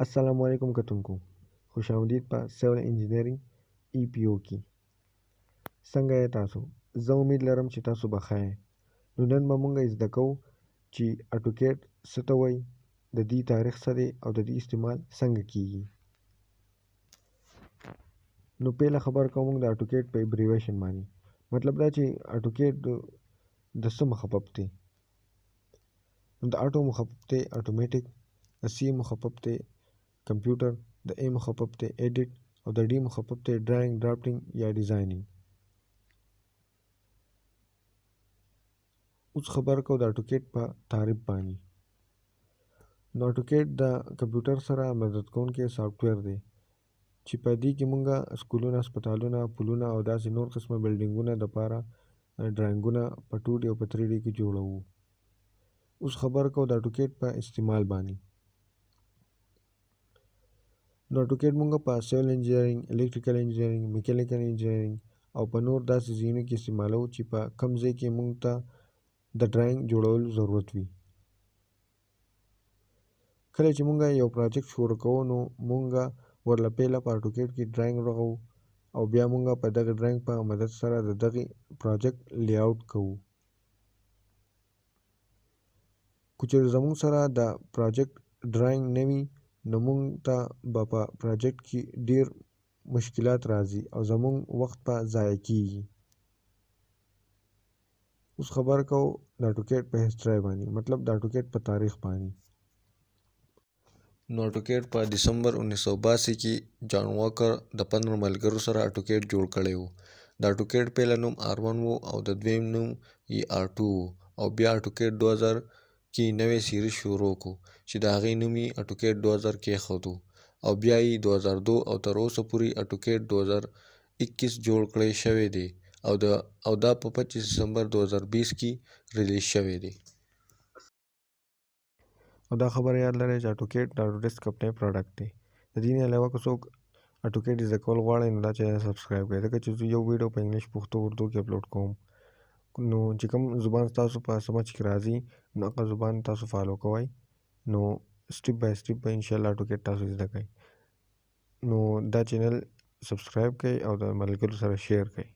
السلام علیکم کتونکو خوش آمدید په سیول انجینرینګ EPO کې. څنګه یې تاسو؟ زه امید لرم چې تاسو به ښه یې. نو نن به موږ زده کوو چې AutoCAD څه ته وایي، د دې تاریخ څه دی او د دې استعمال څنګه کیږي. نو پیله خبر کوم موږ د AutoCAD په Abbrevation باندې. مطلب دا چې AutoCAD د څه مخفف دی. نو د آټو مخفف دی اتوماتیک، د C مخفف دی کمپیوټر، د A مخفف دی ایډیټ او د D مخفف دی ډرایینګ، ډرافټینګ یا ډیزاینینګ. اوس خبر کو د AutoCAD په تعریف باندې. نو AutoCAD د کمپیوټر سره مدد کوونکی سافټویر دی چې په دې کې مونږه سکولونه، هسپتالونه، پلونه او داسې نور قسمه بلډینګونه دپاره ډرایینګونه په 2D او په 3D کې جوړوو. اوس خبر کو د AutoCAD په استعمال باندې. نو AutoCAD مونږ په سیول انجینرینګ، الکتریکل انجینرینګ، میکانیکل انجینرینګ او په نور داسې ځایونو کې استعمالو چې په کم ځای کې مونږ ته د ډرایینګ جوړولو ضرورت وي. کله چې مونږ یو پروجیکټ شروع کوو نو مونږ ورله پیله په AutoCAD کې ډرایینګ رغو او بیا مونږ په دغه ډرایینګ په مدد سره د دغه پروجیکټ لی آوټ کوو. که چېرې زموږ سره د پروجیکټ ډرایینګ نه وي نو مونږ ته به په پروجیکټ کې ډیر مشکلات راځي او زموږ وخت به ضایع کیږي. اوس خبر کو د AutoCAD په هسټري باندې، مطلب د AutoCAD په تاریخ باندې. نو AutoCAD په دسمبر 1982 کې جان واکر د 15 ملګرو سره AutoCAD جوړ کړی و. د AutoCAD پیله نوم R1 و او د دویم نوم یې R2 و او بیا AutoCAD 2000 کې نوې سیریز شروع کو چې د هغې نوم یې AutoCAD 2000 کېښود او بیا یې 2002 او تر اوسه پورې AutoCAD 2021 جوړ کړی شوی دی او دا په 25 دسمبر 2020 کې ریلیز شوی دی. او دا خبره یاد لرئ چې AutoCAD د Autodesk کمپنۍ پروډکټ دی. د دې نه علاوه که څوک AutoCAD زده کول غواړئ نو دا چینل سبسکرایب کړئ، ځکه چې زه یو ویډیو په انګلیش، پښتو، اردو کې اپلوډ کوم. نو چې کوم زبان تاسو په سمجھ کې راځي نو هغه زبان تاسو فالو کوئ، نو سټیپ بای سټیپ به انشاءالله AutoCAD تاسو زده کړئ. نو دا چینل سبسکرایب کړئ او د ملګرو سره شیر کړئ.